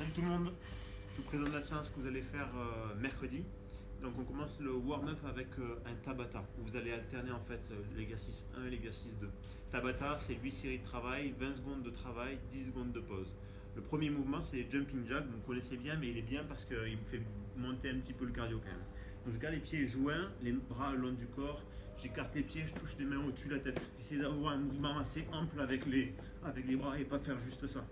Salut tout le monde, je vous présente la séance que vous allez faire mercredi. Donc on commence le warm-up avec un Tabata, où vous allez alterner en fait l'exercice 1 et l'exercice 2. Tabata, c'est 8 séries de travail, 20 secondes de travail, 10 secondes de pause. Le premier mouvement, c'est les jumping jacks, vous connaissez bien, mais il est bien parce qu'il me fait monter un petit peu le cardio quand même. Donc je garde les pieds joints, les bras le long du corps, j'écarte les pieds, je touche les mains au-dessus de la tête. J'essaie d'avoir un mouvement assez ample avec les bras et pas faire juste ça.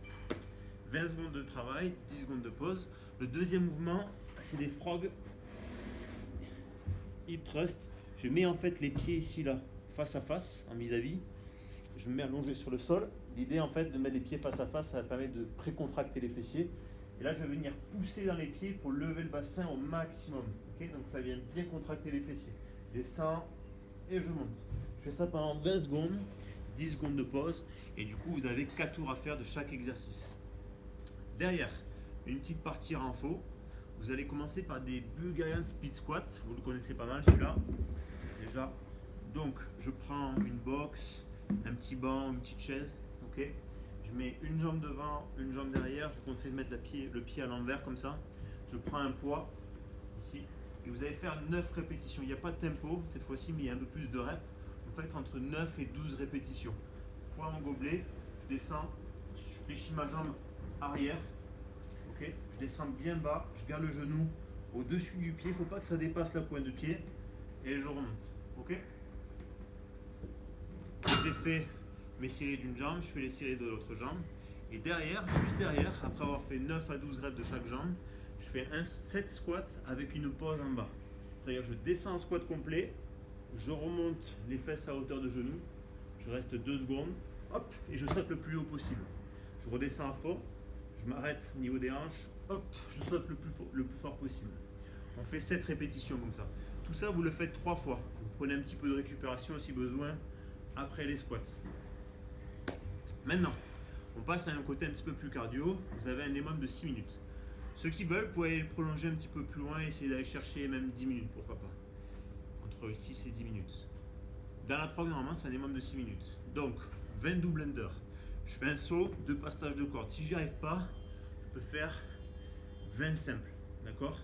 20 secondes de travail, 10 secondes de pause. Le deuxième mouvement, c'est des frogs hip thrust. Je mets en fait les pieds ici là, face à face, en vis-à-vis. Je me mets allongé sur le sol. L'idée en fait de mettre les pieds face à face, ça permet de précontracter les fessiers. Et là je vais venir pousser dans les pieds pour lever le bassin au maximum. Okay, donc ça vient bien contracter les fessiers. Je descends et je monte. Je fais ça pendant 20 secondes, 10 secondes de pause. Et du coup vous avez 4 tours à faire de chaque exercice. Derrière, une petite partie renfo. Vous allez commencer par des Bulgarian Split Squats. Vous le connaissez pas mal celui-là, déjà. Donc, je prends une box, un petit banc, une petite chaise. Ok. Je mets une jambe devant, une jambe derrière. Je vous conseille de mettre le pied à l'envers comme ça. Je prends un poids ici. Et vous allez faire 9 répétitions. Il n'y a pas de tempo cette fois-ci, mais il y a un peu plus de reps. Vous faites entre 9 et 12 répétitions. Poids en gobelet. Je descends. Je fléchis ma jambe arrière. Okay. Je descends bien bas, je garde le genou au-dessus du pied, il ne faut pas que ça dépasse la pointe de pied et je remonte. Okay. J'ai fait mes séries d'une jambe, je fais les séries de l'autre jambe et derrière, juste derrière, après avoir fait 9 à 12 reps de chaque jambe, je fais un set squat avec une pause en bas. C'est-à-dire que je descends en squat complet, je remonte les fesses à hauteur de genou, je reste 2 secondes, hop, et je saute le plus haut possible. Je redescends à fond. Je m'arrête au niveau des hanches, hop, je saute le plus fort possible. On fait 7 répétitions comme ça. Tout ça, vous le faites 3 fois. Vous prenez un petit peu de récupération si besoin après les squats. Maintenant, on passe à un côté un petit peu plus cardio. Vous avez un minimum de 6 minutes. Ceux qui veulent, vous pouvez aller le prolonger un petit peu plus loin et essayer d'aller chercher même 10 minutes, pourquoi pas. Entre 6 et 10 minutes. Dans la prog, normalement, c'est un minimum de 6 minutes. Donc, 20 double under. Je fais un saut, 2 passages de corde. Si j'y arrive pas, je peux faire 20 simples, d'accord?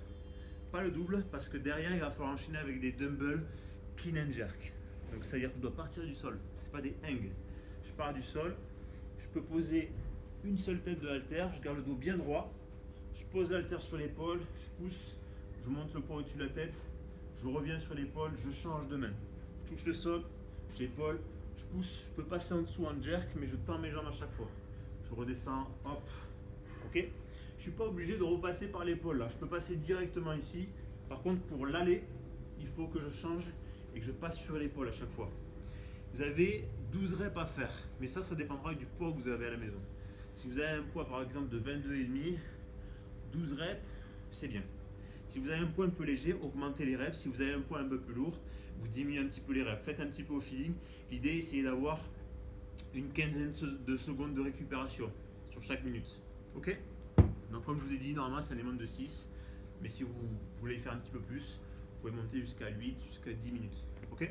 Pas le double, parce que derrière, il va falloir enchaîner avec des dumbbells clean and jerk. Donc, ça veut dire que je dois partir du sol. C'est pas des hang. Je pars du sol. Je peux poser une seule tête de haltère. Je garde le dos bien droit. Je pose l'haltère sur l'épaule. Je pousse. Je monte le poids au-dessus de la tête. Je reviens sur l'épaule. Je change de main. Je touche le sol. J'épaule. Je pousse, je peux passer en dessous en jerk, mais je tends mes jambes à chaque fois. Je redescends, hop, ok. Je ne suis pas obligé de repasser par l'épaule là, je peux passer directement ici. Par contre, pour l'aller, il faut que je change et que je passe sur l'épaule à chaque fois. Vous avez 12 reps à faire, mais ça dépendra du poids que vous avez à la maison. Si vous avez un poids par exemple de 22,5, 12 reps, c'est bien. Si vous avez un poids un peu léger, augmentez les reps. Si vous avez un poids un peu plus lourd, vous diminuez un petit peu les reps. Faites un petit peu au feeling. L'idée, c'est d'avoir une quinzaine de secondes de récupération sur chaque minute. Ok? Donc, comme je vous ai dit, normalement, c'est un minimum de 6. Mais si vous voulez faire un petit peu plus, vous pouvez monter jusqu'à 8, jusqu'à 10 minutes. Ok?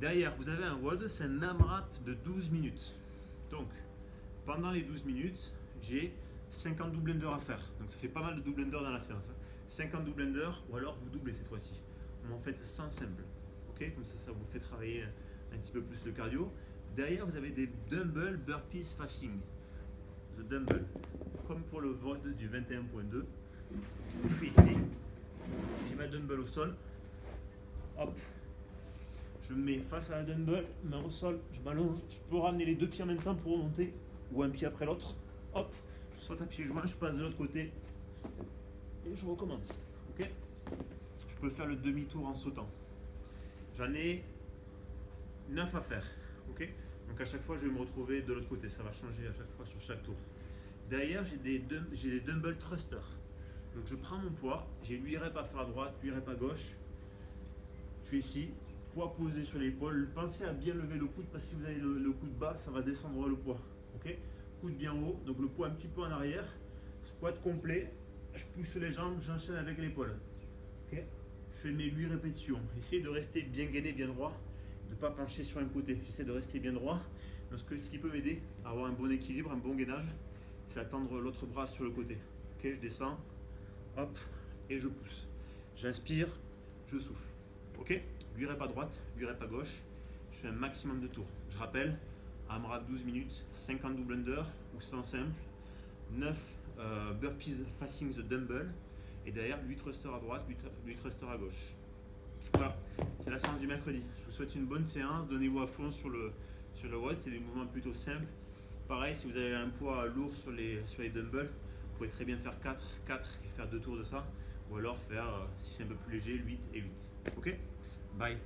Derrière, vous avez un WOD, c'est un AMRAP de 12 minutes. Donc, pendant les 12 minutes, j'ai 50 double under à faire. Donc ça fait pas mal de double under dans la séance. 50 double under ou alors vous doublez cette fois-ci. On en fait 100 simples. Ok, comme ça vous fait travailler un petit peu plus le cardio. Derrière, vous avez des dumbbell burpees fasting. The dumbbell. Comme pour le VOD du 21.2. Je suis ici. J'ai ma dumbbell au sol. Hop. Je me mets face à la dumbbell, main au sol, je m'allonge. Je peux ramener les 2 pieds en même temps pour remonter. Ou un pied après l'autre. Hop. Je saute à pieds joints, je passe de l'autre côté et je recommence. Ok. Je peux faire le demi-tour en sautant. J'en ai 9 à faire. Ok. Donc à chaque fois, je vais me retrouver de l'autre côté. Ça va changer à chaque fois sur chaque tour. Derrière, j'ai des dumbbell thrusters. Donc je prends mon poids. J'ai 8 reps à faire à droite, 8 reps à gauche. Je suis ici. Poids posé sur l'épaule. Pensez à bien lever le coude parce que si vous avez le coude bas, ça va descendre le poids. Ok. Coude bien haut, donc le poids un petit peu en arrière, squat complet, je pousse les jambes, j'enchaîne avec l'épaule. Okay. Je fais mes 8 répétitions. Essayez de rester bien gainé, bien droit, de ne pas pencher sur un côté. J'essaie de rester bien droit. Donc ce qui peut m'aider à avoir un bon équilibre, un bon gainage, c'est à tendre l'autre bras sur le côté. Ok, je descends, hop, et je pousse. J'inspire, je souffle. Ok, lui rep à droite, lui rep à gauche. Je fais un maximum de tours. Je rappelle, AMRAP 12 minutes, 50 double under ou 100 simple, 9 burpees facing the dumbbell, et derrière 8 thrusters à droite, 8 thrusters à gauche. Voilà, c'est la séance du mercredi. Je vous souhaite une bonne séance, donnez-vous à fond sur le WOD, c'est des mouvements plutôt simples. Pareil, si vous avez un poids lourd sur les dumbbells, vous pouvez très bien faire 4 et faire 2 tours de ça, ou alors faire, si c'est un peu plus léger, 8 et 8. Ok? Bye.